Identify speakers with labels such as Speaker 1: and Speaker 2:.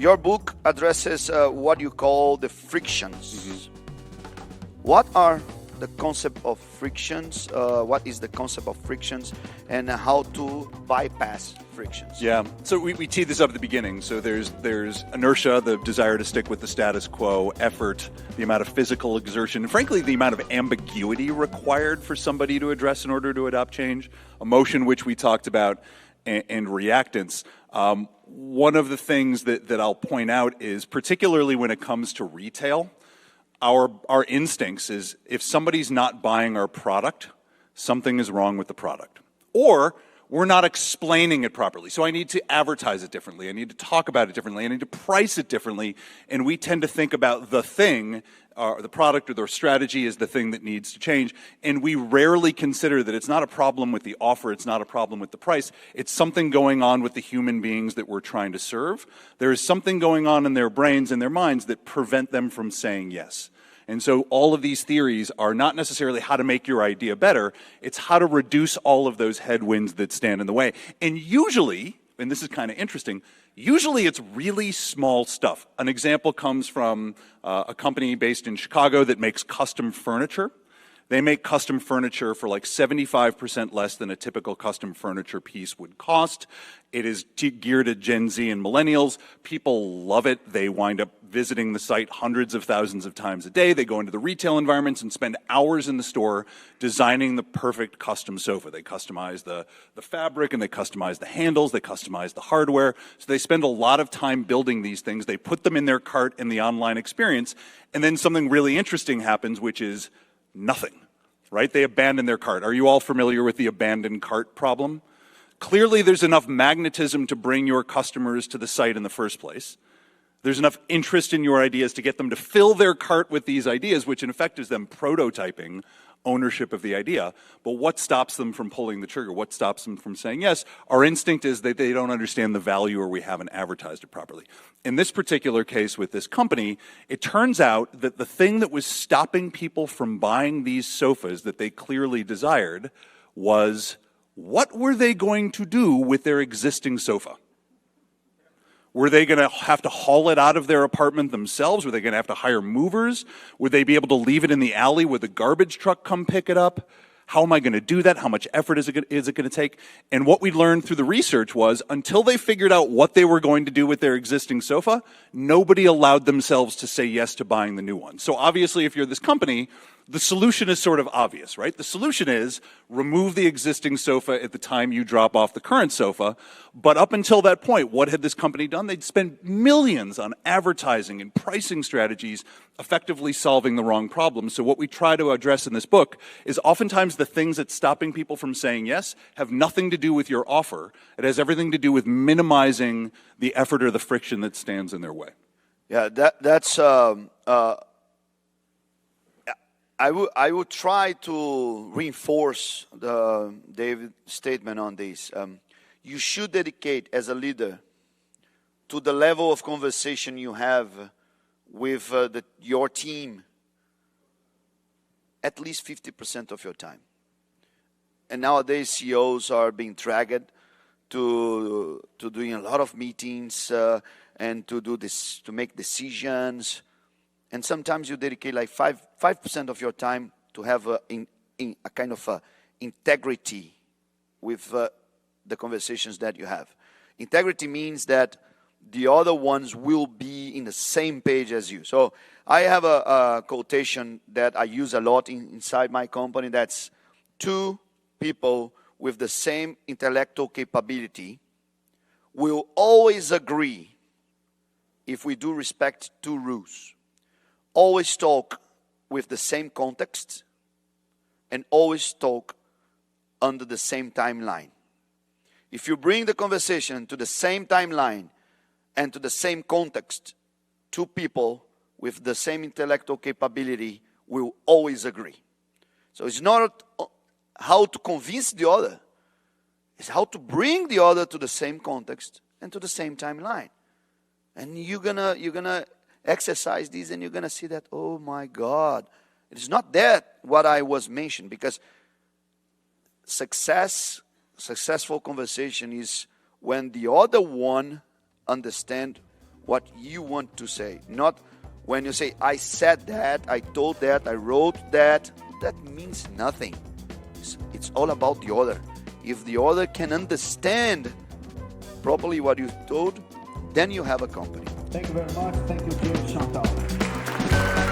Speaker 1: your book addresses what you call the frictions. What are the concept of frictions? What is the concept of frictions, and how to bypass frictions?
Speaker 2: Yeah, so we teed this up at the beginning. So there's inertia, the desire to stick with the status quo, effort, the amount of physical exertion, and frankly, the amount of ambiguity required for somebody to address in order to adopt change, emotion, which we talked about, and reactance. One of the things that I'll point out is, particularly when it comes to retail, our instincts is if somebody's not buying our product, something is wrong with the product. Or we're not explaining it properly. So I need to advertise it differently. I need to talk about it differently. I need to price it differently. And we tend to think about the thing, the product or the strategy is the thing that needs to change. And we rarely consider that it's not a problem with the offer, it's not a problem with the price. It's something going on with the human beings that we're trying to serve. There is something going on in their brains and their minds that prevent them from saying yes. And so all of these theories are not necessarily how to make your idea better, it's how to reduce all of those headwinds that stand in the way. And usually, and this is kind of interesting, usually it's really small stuff. An example comes from a company based in Chicago that makes custom furniture. They make custom furniture for like 75% less than a typical custom furniture piece would cost. It is geared at Gen Z and millennials. People love it. They wind up visiting the site hundreds of thousands of times a day. They go into the retail environments and spend hours in the store designing the perfect custom sofa. They customize the fabric, and they customize the handles, they customize the hardware. So they spend a lot of time building these things. They put them in their cart in the online experience, and then something really interesting happens, which is nothing, right? They abandon their cart. Are you all familiar with the abandoned cart problem? Clearly, there's enough magnetism to bring your customers to the site in the first place. There's enough interest in your ideas to get them to fill their cart with these ideas, which in effect is them prototyping ownership of the idea. But what stops them from pulling the trigger? What stops them from saying yes? Our instinct is that they don't understand the value, or we haven't advertised it properly. In this particular case with this company, it turns out that the thing that was stopping people from buying these sofas that they clearly desired was, what were they going to do with their existing sofa? Were they going to have to haul it out of their apartment themselves? Were they going to have to hire movers? Would they be able to leave it in the alley where the garbage truck come pick it up? How am I going to do that? How much effort is it going to take? And what we learned through the research was, until they figured out what they were going to do with their existing sofa, nobody allowed themselves to say yes to buying the new one. So obviously, if you're this company, the solution is sort of obvious, right? The solution is remove the existing sofa at the time you drop off the current sofa. But up until that point, what had this company done? They'd spend millions on advertising and pricing strategies, effectively solving the wrong problem. So what we try to address in this book is oftentimes the things that's stopping people from saying yes have nothing to do with your offer. It has everything to do with minimizing the effort or the friction that stands in their way.
Speaker 1: Yeah, that's... I would try to reinforce David's statement on this. You should dedicate, as a leader, to the level of conversation you have with your team at least 50% of your time. And nowadays, CEOs are being dragged to doing a lot of meetings and to make decisions. And sometimes you dedicate like 5% of your time to have a kind of integrity with the conversations that you have. Integrity means that the other ones will be in the same page as you. So I have a quotation that I use a lot inside my company. That's two people with the same intellectual capability will always agree if we do respect two rules. Always talk with the same context and always talk under the same timeline. If you bring the conversation to the same timeline and to the same context, two people with the same intellectual capability will always agree. So it's not how to convince the other, it's how to bring the other to the same context and to the same timeline. And you're gonna exercise this, and you're going to see that, oh my God, it is not that what I was mentioned, because successful conversation is when the other one understand what you want to say. Not when you say, I said that, I told that, I wrote that. That means nothing. It's all about the other. If the other can understand properly what you told, then you have a company.
Speaker 3: Thank you very much. Thank you, David Schonthal.